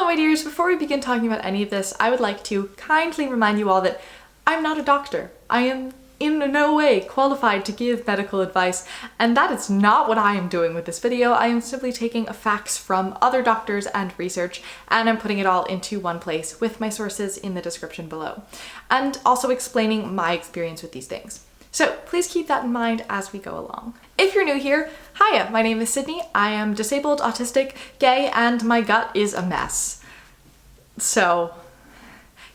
my dears, before we begin talking about any of this, I would like to kindly remind you all that I'm not a doctor. I am in no way qualified to give medical advice, and that is not what I am doing with this video. I am simply taking facts from other doctors and research, and I'm putting it all into one place with my sources in the description below, and also explaining my experience with these things. So please keep that in mind as we go along. If you're new here, hiya, my name is Sydney. I am disabled, autistic, gay, and my gut is a mess. So,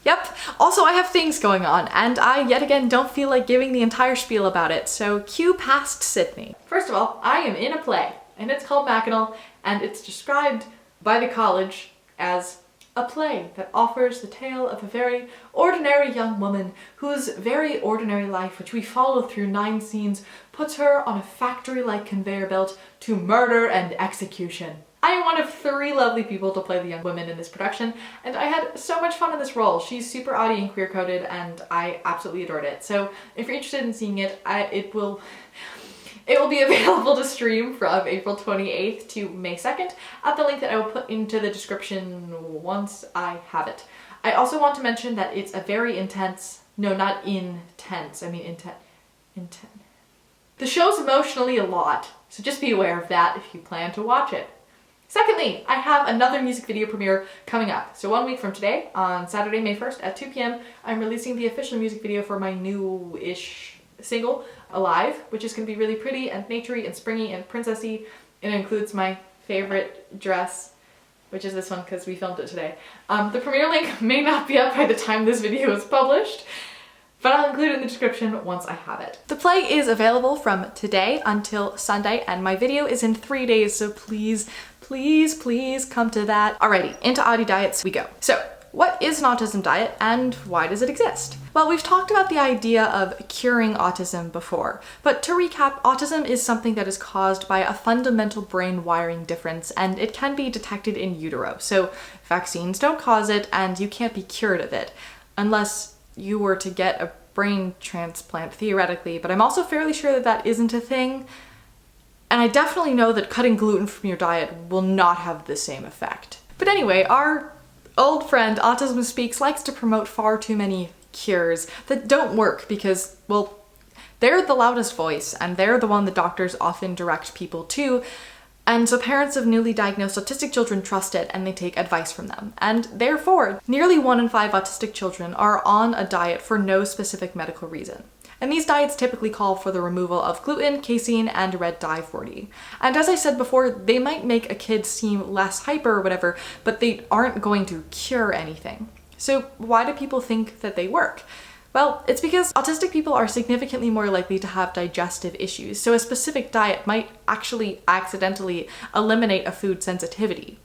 yep. Also, I have things going on, and I yet again don't feel like giving the entire spiel about it, so cue past Sydney. First of all, I am in a play, and it's called Mackinac, and it's described by the college as a play that offers the tale of a very ordinary young woman whose very ordinary life, which we follow through 9 scenes, puts her on a factory-like conveyor belt to murder and execution. I am one of 3 lovely people to play the young woman in this production, and I had so much fun in this role. She's super outy and queer-coded, and I absolutely adored it. So if you're interested in seeing it, it will be available to stream from April 28th to May 2nd at the link that I will put into the description once I have it. I also want to mention that it's a very intense, no, not intense, I mean intense. The show's emotionally a lot, so just be aware of that if you plan to watch it. Secondly, I have another music video premiere coming up. So 1 week from today, on Saturday, May 1st at 2 p.m, I'm releasing the official music video for my new-ish single, Alive, which is going to be really pretty and naturey and springy and princessy. It includes my favorite dress, which is this one because we filmed it today. The premiere link may not be up by the time this video is published, but I'll include it in the description once I have it. The play is available from today until Sunday, and my video is in 3 days, so please, please, please come to that. Alrighty, into Audi diets we go. So, what is an autism diet and why does it exist? Well, we've talked about the idea of curing autism before, but to recap, autism is something that is caused by a fundamental brain wiring difference, and it can be detected in utero. So vaccines don't cause it, and you can't be cured of it, unless you were to get a brain transplant, theoretically, but I'm also fairly sure that that isn't a thing. And I definitely know that cutting gluten from your diet will not have the same effect. But anyway, our old friend Autism Speaks likes to promote far too many cures that don't work because, well, they're the loudest voice and they're the one that doctors often direct people to, and so parents of newly diagnosed autistic children trust it and they take advice from them. And therefore, nearly 1 in 5 autistic children are on a diet for no specific medical reason. And these diets typically call for the removal of gluten, casein, and red dye 40. And as I said before, they might make a kid seem less hyper or whatever, but they aren't going to cure anything. So why do people think that they work? Well, it's because autistic people are significantly more likely to have digestive issues, so a specific diet might actually accidentally eliminate a food sensitivity.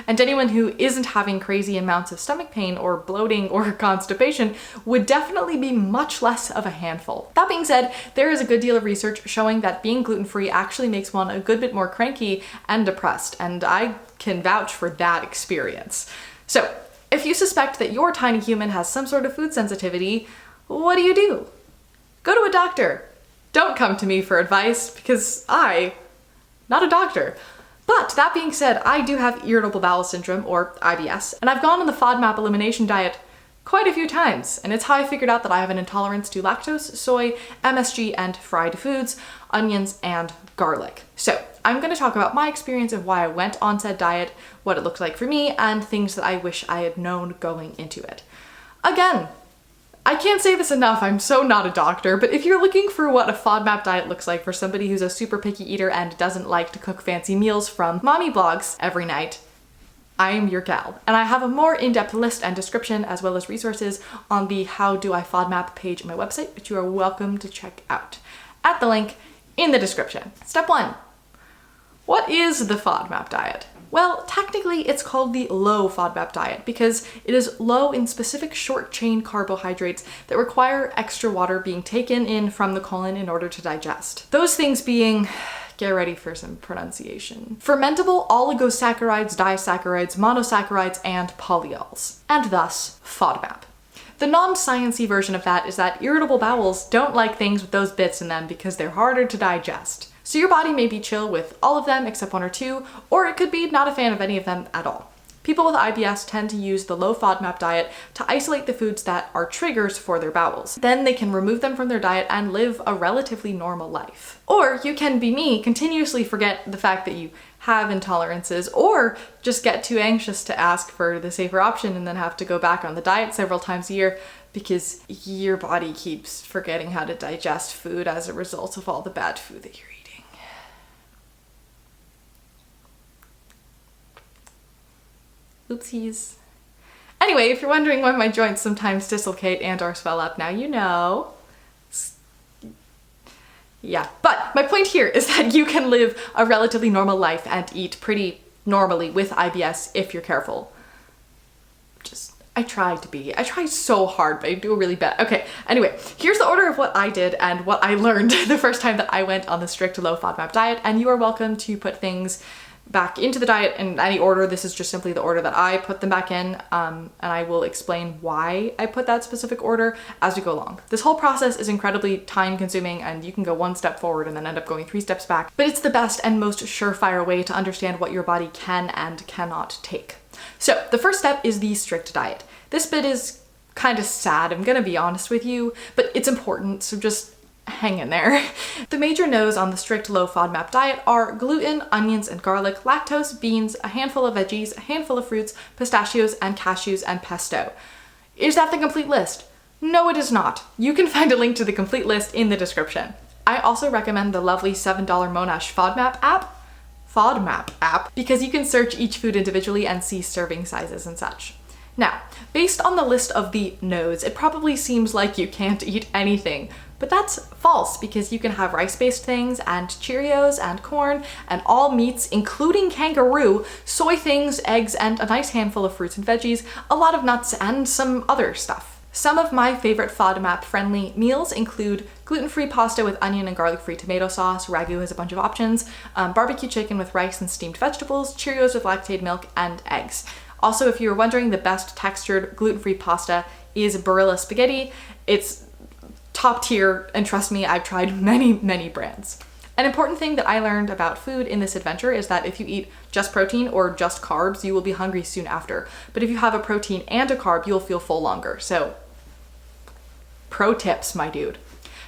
And anyone who isn't having crazy amounts of stomach pain or bloating or constipation would definitely be much less of a handful. That being said, there is a good deal of research showing that being gluten-free actually makes one a good bit more cranky and depressed, and I can vouch for that experience. So, if you suspect that your tiny human has some sort of food sensitivity, what do? Go to a doctor. Don't come to me for advice because not a doctor. But that being said, I do have irritable bowel syndrome, or IBS, and I've gone on the FODMAP elimination diet quite a few times, and it's how I figured out that I have an intolerance to lactose, soy, MSG, and fried foods, onions, and garlic. So I'm going to talk about my experience of why I went on said diet, what it looked like for me, and things that I wish I had known going into it. Again, I can't say this enough, I'm so not a doctor, but if you're looking for what a FODMAP diet looks like for somebody who's a super picky eater and doesn't like to cook fancy meals from mommy blogs every night, I am your gal. And I have a more in-depth list and description as well as resources on the How Do I FODMAP page on my website, which you are welcome to check out at the link in the description. Step 1. What is the FODMAP diet? Well, technically it's called the low FODMAP diet because it is low in specific short-chain carbohydrates that require extra water being taken in from the colon in order to digest. Those things being, get ready for some pronunciation, fermentable oligosaccharides, disaccharides, monosaccharides, and polyols, and thus FODMAP. The non-sciencey version of that is that irritable bowels don't like things with those bits in them because they're harder to digest. So your body may be chill with all of them except 1 or 2, or it could be not a fan of any of them at all. People with IBS tend to use the low FODMAP diet to isolate the foods that are triggers for their bowels. Then they can remove them from their diet and live a relatively normal life. Or you can be me, continuously forget the fact that you have intolerances, or just get too anxious to ask for the safer option and then have to go back on the diet several times a year because your body keeps forgetting how to digest food as a result of all the bad food that you're eating. Oopsies. Anyway, if you're wondering why my joints sometimes dislocate and or swell up, now you know. Yeah, but my point here is that you can live a relatively normal life and eat pretty normally with IBS if you're careful. I try so hard, but I do really bad. Okay, anyway, here's the order of what I did and what I learned the first time that I went on the strict low FODMAP diet, and you are welcome to put things back into the diet in any order. This is just simply the order that I put them back in, and I will explain why I put that specific order as we go along. This whole process is incredibly time consuming, and you can go one step forward and then end up going 3 steps back, but it's the best and most surefire way to understand what your body can and cannot take. So the first step is the strict diet. This bit is kind of sad, I'm gonna be honest with you, but it's important, so just hang in there. The major no's on the strict low FODMAP diet are gluten, onions and garlic, lactose, beans, a handful of veggies, a handful of fruits, pistachios and cashews, and pesto. Is that the complete list? No, it is not. You can find a link to the complete list in the description. I also recommend the lovely $7 Monash FODMAP app because you can search each food individually and see serving sizes and such. Now, based on the list of the no's, it probably seems like you can't eat anything, but that's false because you can have rice-based things and Cheerios and corn and all meats, including kangaroo, soy things, eggs, and a nice handful of fruits and veggies, a lot of nuts, and some other stuff. Some of my favorite FODMAP-friendly meals include gluten-free pasta with onion and garlic-free tomato sauce, ragu has a bunch of options, barbecue chicken with rice and steamed vegetables, Cheerios with lactate milk, and eggs. Also, if you were wondering, the best textured gluten-free pasta is Barilla spaghetti. It's top tier, and trust me, I've tried many brands. An important thing that I learned about food in this adventure is that if you eat just protein or just carbs, you will be hungry soon after. But if you have a protein and a carb, you'll feel full longer. So, pro tips, my dude.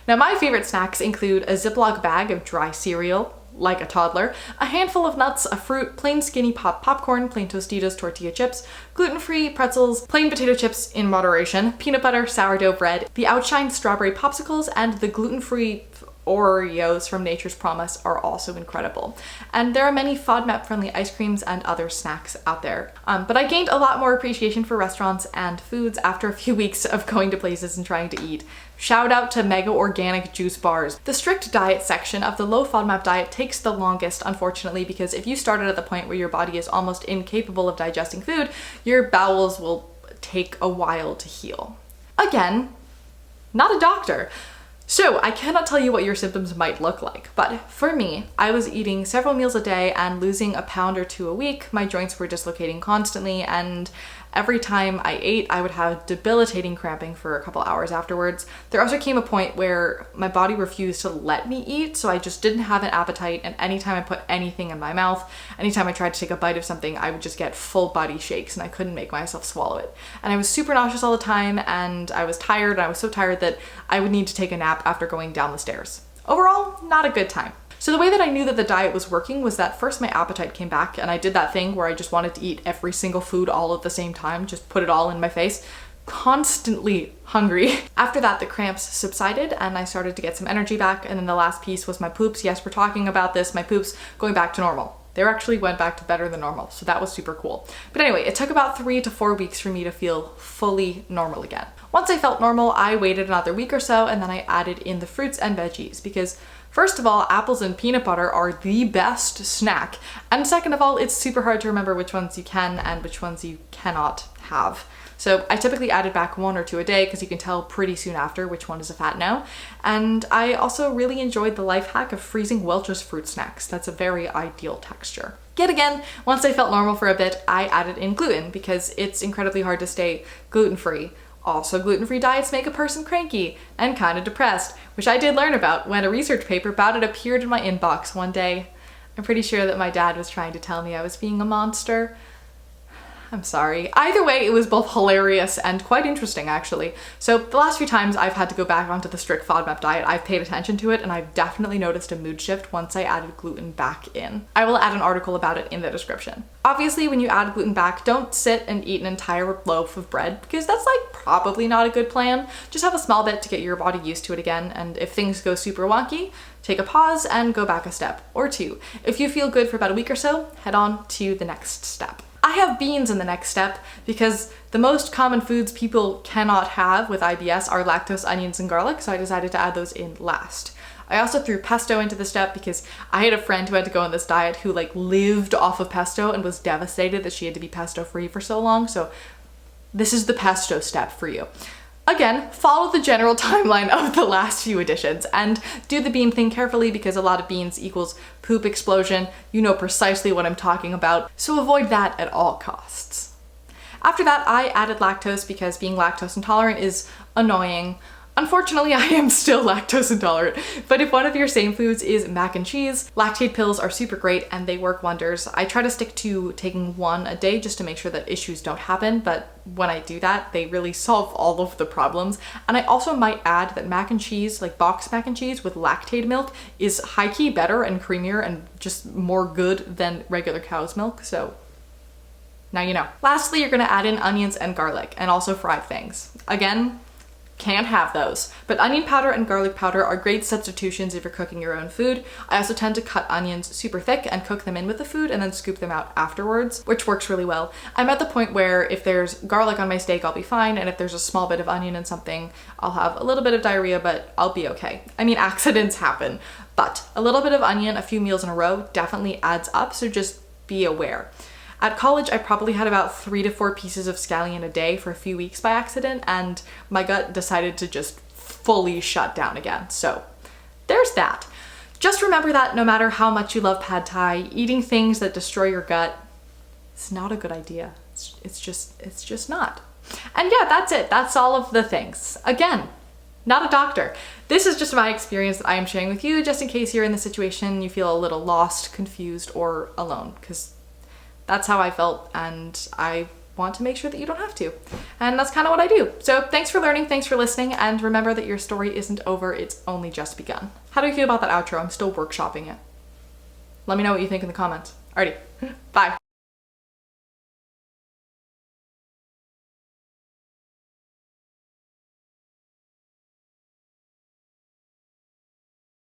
Now, my favorite snacks include a Ziploc bag of dry cereal, like a toddler, a handful of nuts, a fruit, plain Skinny Pop popcorn, plain Tostitos tortilla chips, gluten-free pretzels, plain potato chips in moderation, peanut butter, sourdough bread, the Outshine strawberry popsicles, and the gluten-free Oreos from Nature's Promise are also incredible. And there are many FODMAP-friendly ice creams and other snacks out there. But I gained a lot more appreciation for restaurants and foods after a few weeks of going to places and trying to eat. Shout out to Mega Organic juice bars. The strict diet section of the low FODMAP diet takes the longest, unfortunately, because if you started at the point where your body is almost incapable of digesting food, your bowels will take a while to heal. Again, not a doctor. So I cannot tell you what your symptoms might look like, but for me, I was eating several meals a day and losing a pound or 2 a week. My joints were dislocating constantly, and every time I ate, I would have debilitating cramping for a couple hours afterwards. There also came a point where my body refused to let me eat, so I just didn't have an appetite, and anytime I put anything in my mouth, anytime I tried to take a bite of something, I would just get full body shakes and I couldn't make myself swallow it. And I was super nauseous all the time, and I was tired, and I was so tired that I would need to take a nap after going down the stairs. Overall, not a good time. So the way that I knew that the diet was working was that first my appetite came back, and I did that thing where I just wanted to eat every single food all at the same time, just put it all in my face, constantly hungry. After that, the cramps subsided and I started to get some energy back, and then the last piece was my poops. Yes, we're talking about this, my poops going back to normal. They actually went back to better than normal, so that was super cool. But anyway, it took about 3 to 4 weeks for me to feel fully normal again. Once I felt normal, I waited another week or so, and then I added in the fruits and veggies because first of all, apples and peanut butter are the best snack. And second of all, it's super hard to remember which ones you can and which ones you cannot have. So I typically added back 1 or 2 a day because you can tell pretty soon after which one is a fat no. And I also really enjoyed the life hack of freezing Welch's fruit snacks. That's a very ideal texture. Yet again, once I felt normal for a bit, I added in gluten because it's incredibly hard to stay gluten-free. Also, gluten-free diets make a person cranky and kind of depressed, which I did learn about when a research paper about it appeared in my inbox one day. I'm pretty sure that my dad was trying to tell me I was being a monster. I'm sorry. Either way, it was both hilarious and quite interesting, actually. So the last few times I've had to go back onto the strict FODMAP diet, I've paid attention to it, and I've definitely noticed a mood shift once I added gluten back in. I will add an article about it in the description. Obviously, when you add gluten back, don't sit and eat an entire loaf of bread, because that's like probably not a good plan. Just have a small bit to get your body used to it again, and if things go super wonky, take a pause and go back a step or two. If you feel good for about a week or so, head on to the next step. I have beans in the next step because the most common foods people cannot have with IBS are lactose, onions, and garlic, so I decided to add those in last. I also threw pesto into the step because I had a friend who had to go on this diet who like lived off of pesto and was devastated that she had to be pesto free for so long, so this is the pesto step for you. Again, follow the general timeline of the last few additions and do the bean thing carefully because a lot of beans equals poop explosion. You know precisely what I'm talking about, so avoid that at all costs. After that, I added lactose because being lactose intolerant is annoying. Unfortunately, I am still lactose intolerant, but if one of your same foods is mac and cheese, lactate pills are super great and they work wonders. I try to stick to taking one a day just to make sure that issues don't happen, but when I do that, they really solve all of the problems. And I also might add that mac and cheese, like boxed mac and cheese with lactate milk, is high-key better and creamier and just more good than regular cow's milk, so now you know. Lastly, you're gonna add in onions and garlic and also fried things. Again, can't have those. But onion powder and garlic powder are great substitutions if you're cooking your own food. I also tend to cut onions super thick and cook them in with the food and then scoop them out afterwards, which works really well. I'm at the point where if there's garlic on my steak, I'll be fine, and if there's a small bit of onion in something, I'll have a little bit of diarrhea, but I'll be okay. I mean, accidents happen, but a little bit of onion a few meals in a row definitely adds up, so just be aware. At college, I probably had about 3 to 4 pieces of scallion a day for a few weeks by accident, and my gut decided to just fully shut down again. So there's that. Just remember that no matter how much you love pad thai, eating things that destroy your gut is not a good idea. It's just not. And yeah, that's it. That's all of the things. Again, not a doctor. This is just my experience that I am sharing with you, just in case you're in the situation you feel a little lost, confused, or alone, because that's how I felt, and I want to make sure that you don't have to. And that's kind of what I do. So thanks for learning, thanks for listening, and remember that your story isn't over, it's only just begun. How do you feel about that outro? I'm still workshopping it. Let me know what you think in the comments. Alrighty, bye.